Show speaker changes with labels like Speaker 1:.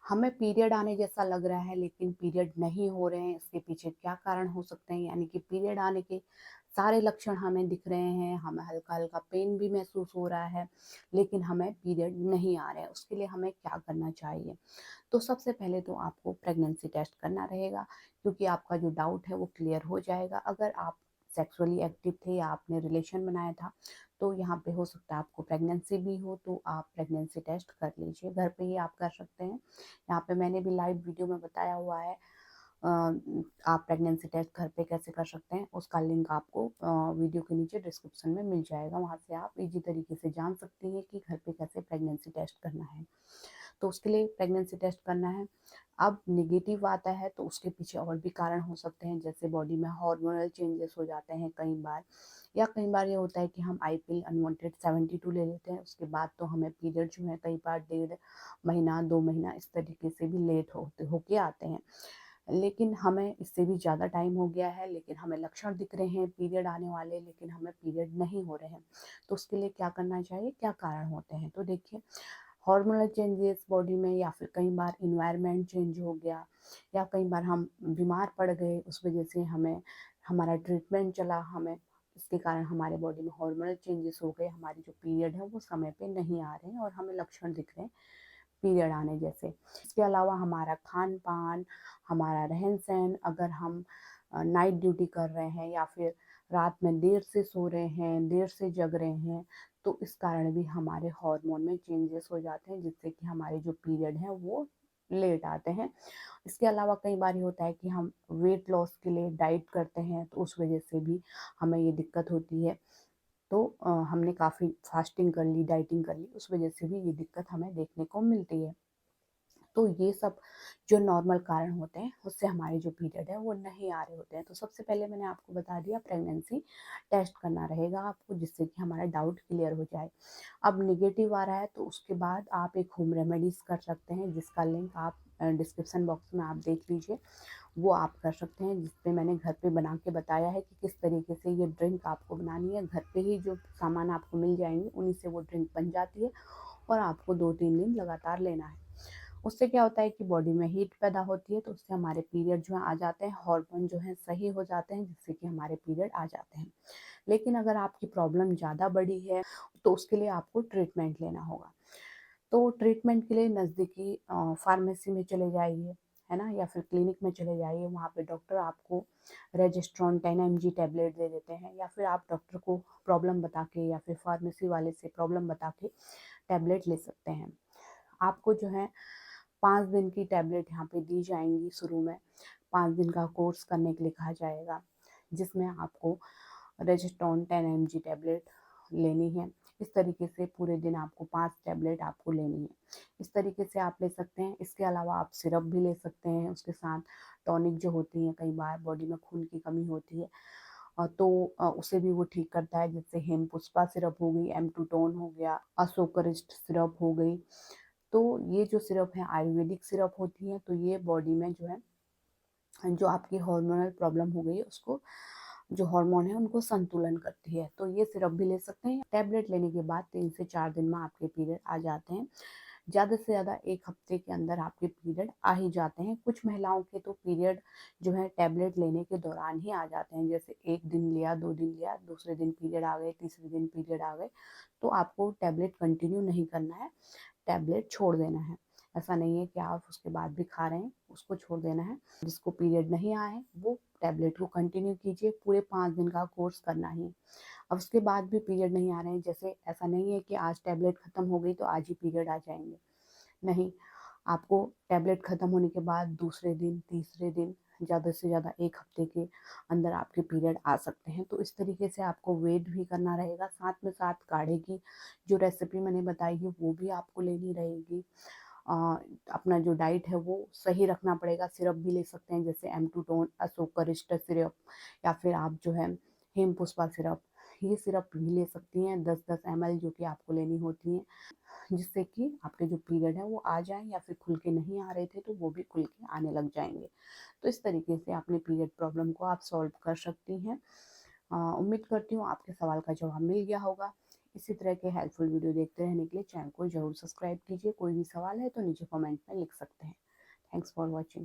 Speaker 1: हमें पीरियड आने जैसा लग रहा है लेकिन पीरियड नहीं हो रहे हैं, इसके पीछे क्या कारण हो सकते हैं? यानी कि पीरियड आने के सारे लक्षण हमें दिख रहे हैं, हमें हल्का-हल्का पेन भी महसूस हो रहा है, लेकिन हमें पीरियड नहीं आ रहे हैं, उसके लिए हमें क्या करना चाहिए? तो सबसे पहले तो आपको प्रेगनेंसी टेस्ट करना रहेगा, क्योंकि आपका जो डाउट है वो क्लियर हो जाएगा। अगर आप सेक्सुअली एक्टिव थे या आपने रिलेशन बनाया था, तो यहाँ पे हो सकता है आपको प्रेगनेंसी भी हो, तो आप प्रेगनेंसी टेस्ट कर लीजिए। घर पे ही आप कर सकते हैं। यहाँ पे मैंने भी लाइव वीडियो में बताया हुआ है। आप प्रेगनेंसी टेस्ट घर पे कैसे कर सकते हैं, उसका लिंक आपको वीडियो के नीचे डिस्क्रिप्शन में मिल जाएगा। वहाँ से आप इजी तरीके से जान सकती हैं कि घर पे कैसे प्रेगनेंसी टेस्ट करना है। तो उसके लिए प्रेगनेंसी टेस्ट करना है। अब नेगेटिव आता है तो उसके पीछे और भी कारण हो सकते हैं, जैसे बॉडी में हार्मोनल चेंजेस हो जाते हैं कई बार, या कई बार ये होता है कि हम आई पिल अनवांटेड 72 ले लेते हैं, उसके बाद तो हमें पीरियड जो है कई बार 1.5 महीना 2 महीना इस तरीके से भी लेट होके आते हैं। लेकिन हमें इससे भी ज़्यादा टाइम हो गया है, लेकिन हमें लक्षण दिख रहे हैं पीरियड आने वाले, लेकिन हमें पीरियड नहीं हो रहे हैं। तो उसके लिए क्या करना चाहिए, क्या कारण होते हैं? तो देखिए, हार्मोनल चेंजेस बॉडी में, या फिर कई बार इन्वायरमेंट चेंज हो गया, या कई बार हम बीमार पड़ गए, उस वजह से हमें हमारा ट्रीटमेंट चला, हमें इसके कारण हमारे बॉडी में हार्मोनल चेंजेस हो गए, हमारी जो पीरियड है वो समय पे नहीं आ रहे हैं और हमें लक्षण दिख रहे हैं पीरियड आने जैसे। इसके अलावा हमारा खान पान, हमारा रहन सहन, अगर हम नाइट ड्यूटी कर रहे हैं या फिर रात में देर से सो रहे हैं, देर से जग रहे हैं, तो इस कारण भी हमारे हार्मोन में चेंजेस हो जाते हैं, जिससे कि हमारे जो पीरियड है वो लेट आते हैं। इसके अलावा कई बार ये होता है कि हम वेट लॉस के लिए डाइट करते हैं, तो उस वजह से भी हमें ये दिक्कत होती है। तो हमने काफ़ी फास्टिंग कर ली, डाइटिंग कर ली, उस वजह से भी ये दिक्कत हमें देखने को मिलती है। तो ये सब जो नॉर्मल कारण होते हैं, उससे हमारे जो पीरियड है वो नहीं आ रहे होते हैं। तो सबसे पहले मैंने आपको बता दिया, प्रेगनेंसी टेस्ट करना रहेगा आपको, जिससे कि हमारा डाउट क्लियर हो जाए। अब नेगेटिव आ रहा है तो उसके बाद आप एक होम रेमेडीज कर सकते हैं, जिसका लिंक आप डिस्क्रिप्शन बॉक्स में आप देख लीजिए। वो आप कर सकते हैं, जिसपे मैंने घर पे बना के बताया है कि किस तरीके से ये ड्रिंक आपको बनानी है। घर पे ही जो सामान आपको मिल जाएंगे उन्हीं से वो ड्रिंक बन जाती है, और आपको 2-3 दिन लगातार लेना है। उससे क्या होता है कि बॉडी में हीट पैदा होती है, तो उससे हमारे पीरियड जो है आ जाते हैं, हार्मोन जो है सही हो जाते हैं, जिससे कि हमारे पीरियड आ जाते हैं। लेकिन अगर आपकी प्रॉब्लम ज़्यादा बड़ी है, तो उसके लिए आपको ट्रीटमेंट लेना होगा। तो ट्रीटमेंट के लिए नज़दीकी फार्मेसी में चले जाइए, है ना? या फिर क्लिनिक में चले जाइए, वहाँ पे डॉक्टर आपको रेजिस्ट्रॉन 10 mg टैबलेट दे देते हैं, या फिर आप डॉक्टर को प्रॉब्लम बता के या फिर फार्मेसी वाले से प्रॉब्लम बता के टैबलेट ले सकते हैं। आपको जो है 5 दिन की टैबलेट यहाँ पे दी जाएँगी शुरू में, 5 दिन का कोर्स करने के लिए कहा जाएगा, जिसमें आपको रेजिस्ट्रॉन 10 mg टैबलेट लेनी है। इस तरीके से पूरे दिन आपको 5 टैबलेट आपको लेनी है। इस तरीके से आप ले सकते हैं। इसके अलावा आप सिरप भी ले सकते हैं, उसके साथ टॉनिक जो होती है, कई बार बॉडी में खून की कमी होती है, तो उसे भी वो ठीक करता है, जैसे हेमपुष्पा सिरप हो गई, एम2टोन हो गया, अशोकरिष्ट सिरप हो गई। तो ये जो सिरप है आयुर्वेदिक सिरप होती है, तो ये बॉडी में जो है, जो आपकी हार्मोनल प्रॉब्लम हो गई है उसको, जो हार्मोन है उनको संतुलन करती है। तो ये सिरप भी ले सकते हैं। टैबलेट लेने के बाद 3 से 4 दिन में आपके पीरियड आ जाते हैं। ज़्यादा से ज़्यादा 1 हफ्ते के अंदर आपके पीरियड आ ही जाते हैं। कुछ महिलाओं के तो पीरियड जो है टैबलेट लेने के दौरान ही आ जाते हैं, जैसे 1 दिन लिया, 2 दिन लिया, दूसरे दिन पीरियड आ गए, तीसरे दिन पीरियड आ गए। तो आपको टैबलेट कंटिन्यू नहीं करना है, टैबलेट छोड़ देना है। ऐसा नहीं है कि आप उसके बाद भी खा रहे हैं, उसको छोड़ देना है। जिसको पीरियड नहीं आए वो टैबलेट को कंटिन्यू कीजिए, पूरे 5 दिन का कोर्स करना ही है। अब उसके बाद भी पीरियड नहीं आ रहे हैं, जैसे ऐसा नहीं है कि आज टैबलेट खत्म हो गई तो आज ही पीरियड आ जाएंगे, नहीं। आपको टैबलेट खत्म होने के बाद दूसरे दिन, तीसरे दिन, ज़्यादा से ज़्यादा 1 हफ्ते के अंदर आपके पीरियड आ सकते हैं। तो इस तरीके से आपको वेट भी करना रहेगा, साथ में साथ काढ़े की जो रेसिपी मैंने बताई है वो भी आपको लेनी रहेगी। अ, अपना जो डाइट है वो सही रखना पड़ेगा। सिरप भी ले सकते हैं, जैसे एम2टोन, अशोकरिष्ट सिरप, या फिर आप जो है हेमपुष्पा सिरप, ये सिरप भी ले सकती हैं 10-10 ml, जो कि आपको लेनी होती हैं, जिससे कि आपके जो पीरियड है वो आ जाए, या फिर खुल के नहीं आ रहे थे तो वो भी खुल के आने लग जाएंगे। तो इस तरीके से अपने पीरियड प्रॉब्लम को आप सॉल्व कर सकती हैं। उम्मीद करती हूँ आपके सवाल का जवाब मिल गया होगा। इसी तरह के हेल्पफुल वीडियो देखते रहने के लिए चैनल को जरूर सब्सक्राइब कीजिए। कोई भी सवाल है तो नीचे कमेंट में लिख सकते हैं। Thanks for watching.